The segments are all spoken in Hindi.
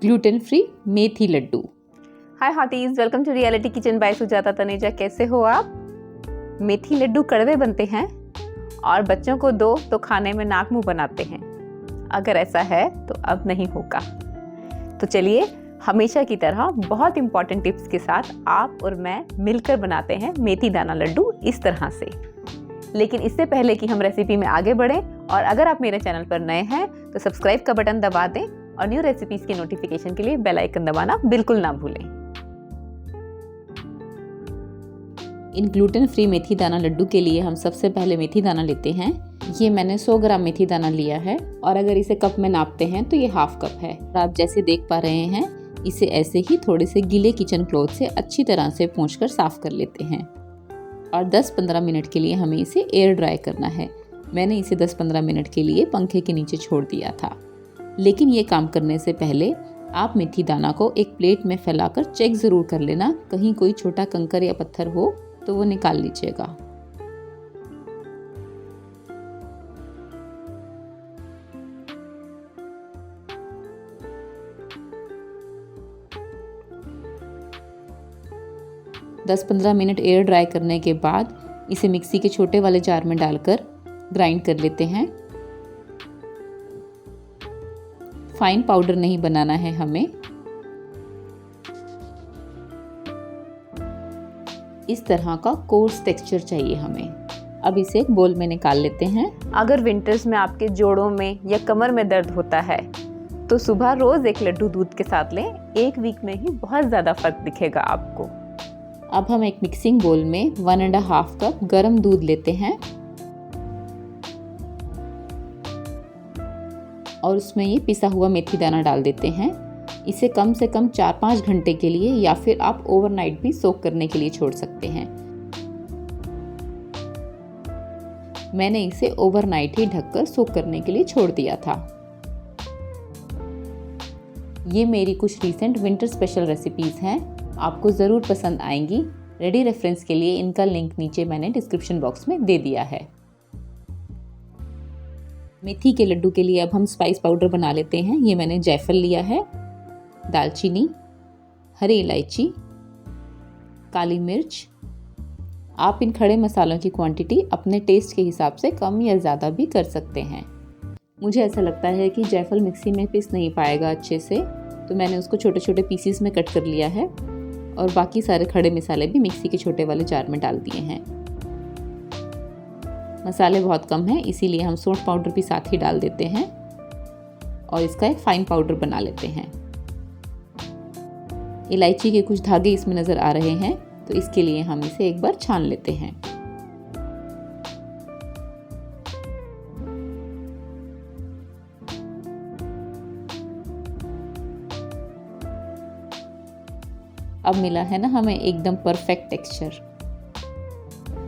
Gluten free methi laddoo. Hi hotties, welcome to reality kitchen by Sujata Taneja. कैसे हो आप? मेथी लड्डू कड़वे बनते हैं और बच्चों को दो तो खाने में नाक मुंह बनाते हैं। अगर ऐसा है तो अब नहीं होगा। तो चलिए हमेशा की तरह बहुत इंपॉर्टेंट टिप्स के साथ आप और मैं मिलकर बनाते हैं मेथी दाना लड्डू इस तरह से। लेकिन इससे पहले कि हम रेसिपी में आगे बढ़ें, और अगर आप मेरे चैनल पर नए हैं तो सब्सक्राइब का बटन दबा दें और न्यू रेसिपीज के नोटिफिकेशन के लिए बेल आइकन दबाना बिल्कुल ना भूलें। इन ग्लूटेन फ्री मेथी दाना लड्डू के लिए हम सबसे पहले मेथी दाना लेते हैं। ये मैंने 100 ग्राम मेथी दाना लिया है और अगर इसे कप में नापते हैं तो ये हाफ कप है। आप जैसे देख पा रहे हैं, इसे ऐसे ही थोड़े से गीले किचन क्लॉथ से अच्छी तरह से पोंछकर साफ कर लेते हैं और 10-15 मिनट के लिए हमें इसे एयर ड्राई करना है। मैंने इसे 10-15 मिनट के लिए पंखे के नीचे छोड़ दिया था। लेकिन ये काम करने से पहले आप मेथी दाना को एक प्लेट में फैलाकर चेक ज़रूर कर लेना, कहीं कोई छोटा कंकर या पत्थर हो तो वो निकाल लीजिएगा। दस 15 मिनट एयर ड्राई करने के बाद इसे मिक्सी के छोटे वाले जार में डालकर ग्राइंड कर लेते हैं। फाइन पाउडर नहीं बनाना है हमें। इस तरह का कोर्स टेक्सचर चाहिए हमें। अब इसे एक बोल में निकाल लेते हैं। अगर विंटर्स में आपके जोड़ों में या कमर में दर्द होता है तो सुबह रोज एक लड्डू दूध के साथ लें। एक वीक में ही बहुत ज़्यादा फर्क दिखेगा आपको। अब हम एक मिक्सिंग बोल में 1.5 कप गर्म दूध लेते हैं और उसमें ये पिसा हुआ मेथी दाना डाल देते हैं। इसे कम से कम 4-5 घंटे के लिए या फिर आप ओवरनाइट भी सोक करने के लिए छोड़ सकते हैं। मैंने इसे ओवरनाइट ही ढककर सोक करने के लिए छोड़ दिया था। ये मेरी कुछ रीसेंट विंटर स्पेशल रेसिपीज हैं, आपको ज़रूर पसंद आएंगी। रेडी रेफरेंस के लिए इनका लिंक नीचे मैंने डिस्क्रिप्शन बॉक्स में दे दिया है। मेथी के लड्डू के लिए अब हम स्पाइस पाउडर बना लेते हैं। ये मैंने जायफल लिया है, दालचीनी, हरी इलायची, काली मिर्च। आप इन खड़े मसालों की क्वांटिटी अपने टेस्ट के हिसाब से कम या ज़्यादा भी कर सकते हैं। मुझे ऐसा लगता है कि जायफल मिक्सी में पीस नहीं पाएगा अच्छे से, तो मैंने उसको छोटे छोटे पीसीस में कट कर लिया है और बाकी सारे खड़े मसाले भी मिक्सी के छोटे वाले जार में डाल दिए हैं। मसाले बहुत कम हैं, इसीलिए हम सौंठ पाउडर भी साथ ही डाल देते हैं और इसका एक फाइन पाउडर बना लेते हैं। इलायची के कुछ धागे इसमें नज़र आ रहे हैं, तो इसके लिए हम इसे एक बार छान लेते हैं। अब मिला है ना हमें एकदम परफेक्ट टेक्सचर।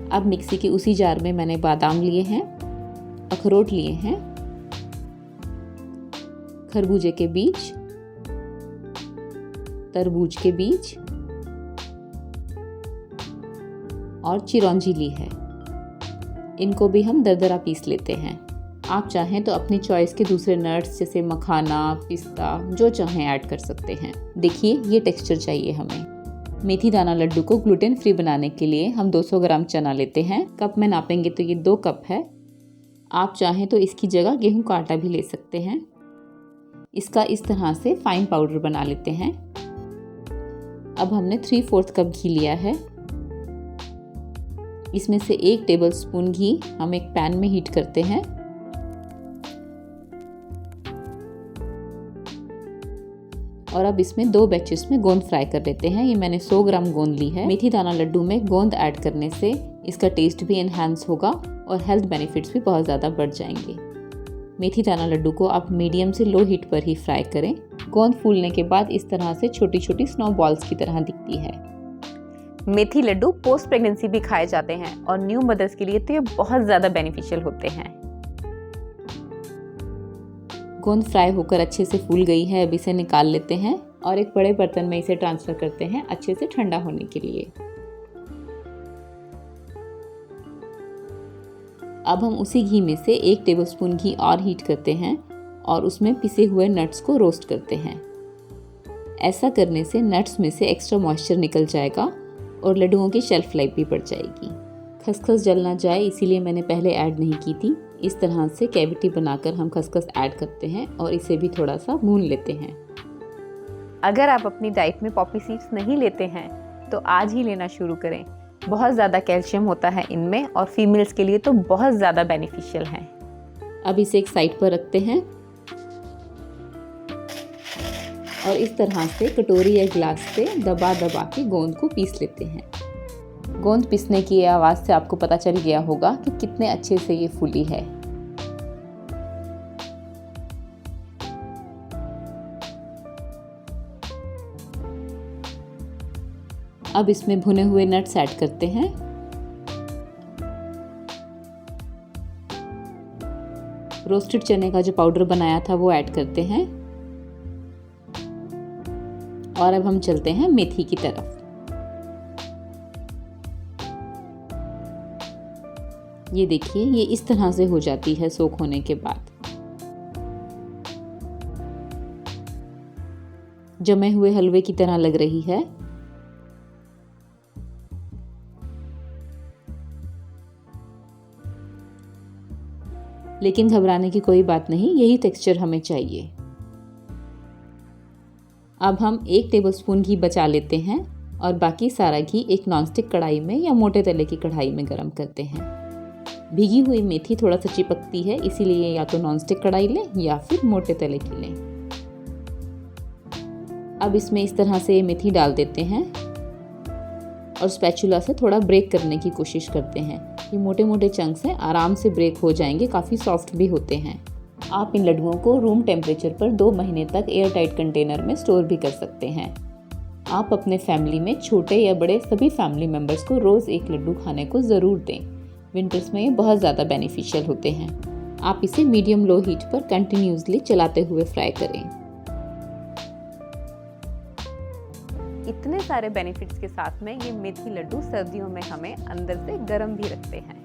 अब मिक्सी के उसी जार में मैंने बादाम लिए हैं, अखरोट लिए हैं, खरबूजे के बीज, तरबूज के बीज और चिरौंजी ली है। इनको भी हम दरदरा पीस लेते हैं। आप चाहें तो अपनी चॉइस के दूसरे नट्स जैसे मखाना, पिस्ता, जो चाहें ऐड कर सकते हैं। देखिए ये टेक्सचर चाहिए हमें। मेथी दाना लड्डू को ग्लूटेन फ्री बनाने के लिए हम 200 ग्राम चना लेते हैं। कप में नापेंगे तो ये 2 कप है। आप चाहें तो इसकी जगह गेहूं का आटा भी ले सकते हैं। इसका इस तरह से फाइन पाउडर बना लेते हैं। अब हमने 3/4 कप घी लिया है। इसमें से 1 टेबलस्पून घी हम एक पैन में हीट करते हैं और अब इसमें 2 बैचेस में गोंद फ्राई कर लेते हैं। ये मैंने 100 ग्राम गोंद ली है। मेथी दाना लड्डू में गोंद ऐड करने से इसका टेस्ट भी एनहांस होगा और हेल्थ बेनिफिट्स भी बहुत ज़्यादा बढ़ जाएंगे। मेथी दाना लड्डू को आप मीडियम से लो हीट पर ही फ्राई करें। गोंद फूलने के बाद इस तरह से छोटी छोटी स्नो बॉल्स की तरह दिखती है। मेथी लड्डू पोस्ट प्रेगनेंसी भी खाए जाते हैं और न्यू मदर्स के लिए तो ये बहुत ज़्यादा बेनिफिशियल होते हैं। गोंद फ्राई होकर अच्छे से फूल गई है। अब इसे निकाल लेते हैं और एक बड़े बर्तन में इसे ट्रांसफ़र करते हैं अच्छे से ठंडा होने के लिए। अब हम उसी घी में से 1 टेबलस्पून घी और हीट करते हैं और उसमें पिसे हुए नट्स को रोस्ट करते हैं। ऐसा करने से नट्स में से एक्स्ट्रा मॉइस्चर निकल जाएगा और लड्डुओं की शेल्फ लाइफ भी बढ़ जाएगी। खसखस जल ना जाए इसीलिए मैंने पहले ऐड नहीं की थी। इस तरह से कैविटी बनाकर हम खसखस ऐड करते हैं और इसे भी थोड़ा सा भून लेते हैं। अगर आप अपनी डाइट में पॉपी सीड्स नहीं लेते हैं तो आज ही लेना शुरू करें। बहुत ज़्यादा कैल्शियम होता है इनमें और फीमेल्स के लिए तो बहुत ज़्यादा बेनिफिशियल है। अब इसे एक साइड पर रखते हैं और इस तरह से कटोरी या ग्लास से दबा दबा के गोंद को पीस लेते हैं। गोंद पीसने की आवाज़ से आपको पता चल गया होगा कि कितने अच्छे से ये फूली है। अब इसमें भुने हुए नट्स ऐड करते हैं। रोस्टेड चने का जो पाउडर बनाया था वो ऐड करते हैं और अब हम चलते हैं मेथी की तरफ। ये देखिए, ये इस तरह से हो जाती है सोख होने के बाद। जमे हुए हलवे की तरह लग रही है। लेकिन घबराने की कोई बात नहीं, यही टेक्सचर हमें चाहिए। अब हम 1 टेबलस्पून घी बचा लेते हैं और बाकी सारा घी एक नॉनस्टिक कढ़ाई में या मोटे तले की कढ़ाई में गरम करते हैं। भीगी हुई मेथी थोड़ा सा चिपकती है, इसीलिए या तो नॉनस्टिक कढ़ाई लें या फिर मोटे तले की लें। अब इसमें इस तरह से ये मेथी डाल देते हैं और स्पैचुला से थोड़ा ब्रेक करने की कोशिश करते हैं। ये मोटे मोटे चंक्स हैं, आराम से ब्रेक हो जाएंगे, काफ़ी सॉफ्ट भी होते हैं। आप इन लड्डुओं को रूम टेम्परेचर पर 2 महीने तक एयर टाइट कंटेनर में स्टोर भी कर सकते हैं। आप अपने फैमिली में छोटे या बड़े सभी फैमिली मेम्बर्स को रोज़ 1 लड्डू खाने को ज़रूर दें। विंटर्स में ये बहुत ज़्यादा बेनिफिशियल होते हैं। आप इसे मीडियम लो हीट पर कंटिन्यूसली चलाते हुए फ्राई करें। इतने सारे बेनिफिट्स के साथ में ये मेथी लड्डू सर्दियों में हमें अंदर से गर्म भी रखते हैं।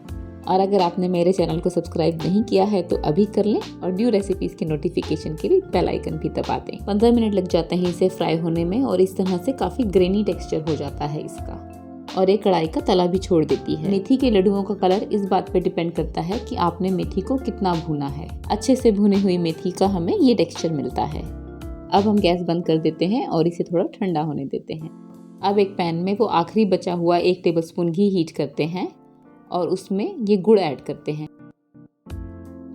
और अगर आपने मेरे चैनल को सब्सक्राइब नहीं किया है तो अभी कर लें और न्यू रेसिपीज़ की नोटिफिकेशन के लिए बेल आइकन भी दबा दें। 15 मिनट लग जाते हैं इसे फ्राई होने में और इस तरह से काफ़ी ग्रेनी टेक्सचर हो जाता है इसका और एक कढ़ाई का तला भी छोड़ देती है। मेथी के लड्डुओं का कलर इस बात पे डिपेंड करता है कि आपने मेथी को कितना भूना है। अच्छे से भुनी हुई मेथी का हमें ये टेक्सचर मिलता है। अब हम गैस बंद कर देते हैं और इसे थोड़ा ठंडा होने देते हैं। अब एक पैन में वो आखिरी बचा हुआ 1 टेबलस्पून घी हीट करते हैं और उसमें ये गुड़ ऐड करते हैं।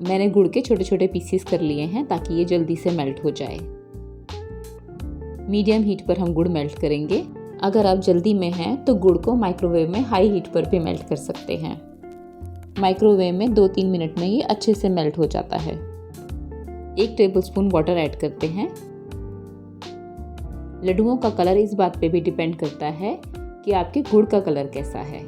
मैंने गुड़ के छोटे छोटे पीसेस कर लिए हैं ताकि ये जल्दी से मेल्ट हो जाए। मीडियम हीट पर हम गुड़ मेल्ट करेंगे। अगर आप जल्दी में हैं तो गुड़ को माइक्रोवेव में हाई हीट पर भी मेल्ट कर सकते हैं। माइक्रोवेव में 2-3 मिनट में ये अच्छे से मेल्ट हो जाता है। 1 टेबलस्पून वाटर ऐड करते हैं। लड्डुओं का कलर इस बात पे भी डिपेंड करता है कि आपके गुड़ का कलर कैसा है।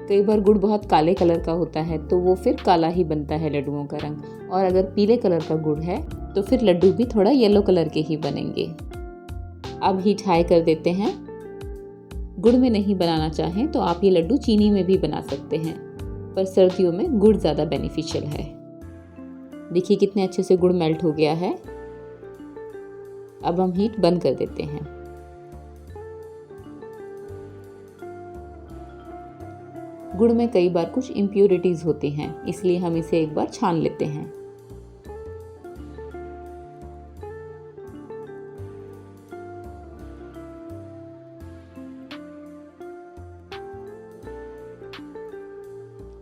कई बार गुड़ बहुत काले कलर का होता है तो वो फिर काला ही बनता है लड्डुओं का रंग, और अगर पीले कलर का गुड़ है तो फिर लड्डू भी थोड़ा येलो कलर के ही बनेंगे। अब हीट हाई कर देते हैं। गुड़ में नहीं बनाना चाहें तो आप ये लड्डू चीनी में भी बना सकते हैं, पर सर्दियों में गुड़ ज़्यादा बेनिफिशियल है। देखिए कितने अच्छे से गुड़ मेल्ट हो गया है। अब हम हीट बंद कर देते हैं। गुड़ में कई बार कुछ इम्प्योरिटीज होती हैं, इसलिए हम इसे एक बार छान लेते हैं।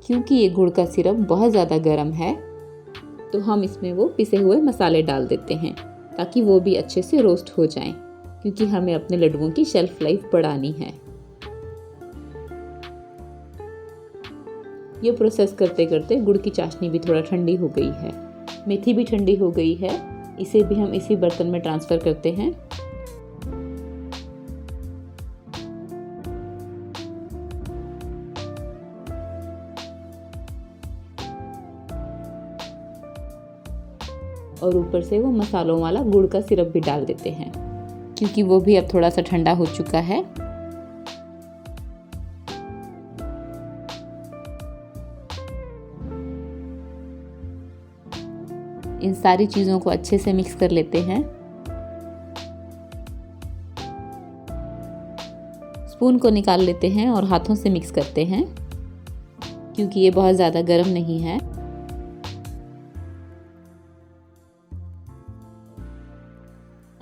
क्योंकि ये गुड़ का सिरप बहुत ज़्यादा गर्म है तो हम इसमें वो पिसे हुए मसाले डाल देते हैं ताकि वो भी अच्छे से रोस्ट हो जाएं, क्योंकि हमें अपने लड्डुओं की शेल्फ लाइफ बढ़ानी है। ये प्रोसेस करते करते गुड़ की चाशनी भी थोड़ा ठंडी हो गई है, मेथी भी ठंडी हो गई है। इसे भी हम इसी बर्तन में ट्रांसफ़र करते हैं। और ऊपर से वो मसालों वाला गुड़ का सिरप भी डाल देते हैं, क्योंकि वो भी अब थोड़ा सा ठंडा हो चुका है। इन सारी चीज़ों को अच्छे से मिक्स कर लेते हैं। स्पून को निकाल लेते हैं और हाथों से मिक्स करते हैं, क्योंकि ये बहुत ज़्यादा गर्म नहीं है।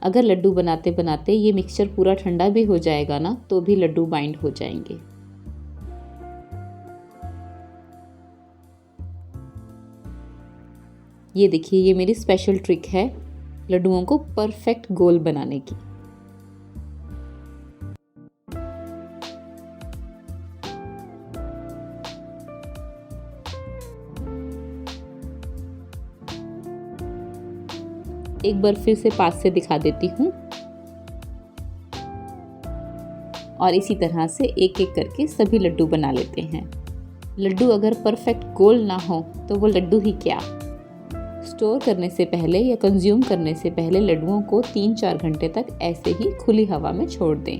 अगर लड्डू बनाते बनाते ये मिक्सचर पूरा ठंडा भी हो जाएगा ना, तो भी लड्डू बाइंड हो जाएंगे। ये देखिए, ये मेरी स्पेशल ट्रिक है लड्डुओं को परफेक्ट गोल बनाने की। एक बार फिर से पास से दिखा देती हूँ, और इसी तरह से एक एक करके सभी लड्डू बना लेते हैं। लड्डू अगर परफेक्ट गोल ना हो तो वो लड्डू ही क्या। स्टोर करने से पहले या कंज्यूम करने से पहले लड्डुओं को 3-4 घंटे तक ऐसे ही खुली हवा में छोड़ दें।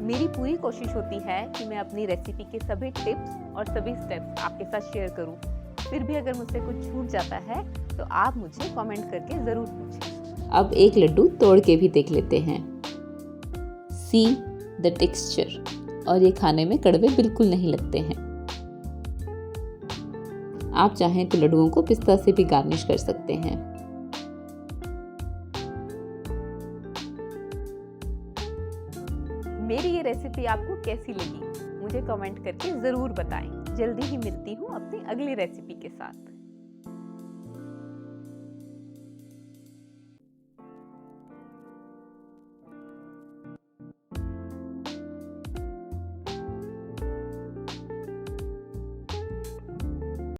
मेरी पूरी कोशिश होती है कि मैं अपनी रेसिपी के सभी टिप्स और सभी स्टेप्स आपके साथ शेयर करूं। फिर भी अगर मुझसे कुछ छूट जाता है तो आप मुझे कमेंट करके ज़रूर पूछें। अब एक लड्डू तोड़ के भी देख लेते हैं। सी द टेक्सचर, और ये खाने में कड़वे बिल्कुल नहीं लगते हैं। आप चाहें तो लड्डुओं को पिस्ता से भी गार्निश कर सकते हैं। मेरी ये रेसिपी आपको कैसी लगी मुझे कमेंट करके ज़रूर बताएं। जल्दी ही मिलती हूँ अपनी अगली रेसिपी के साथ।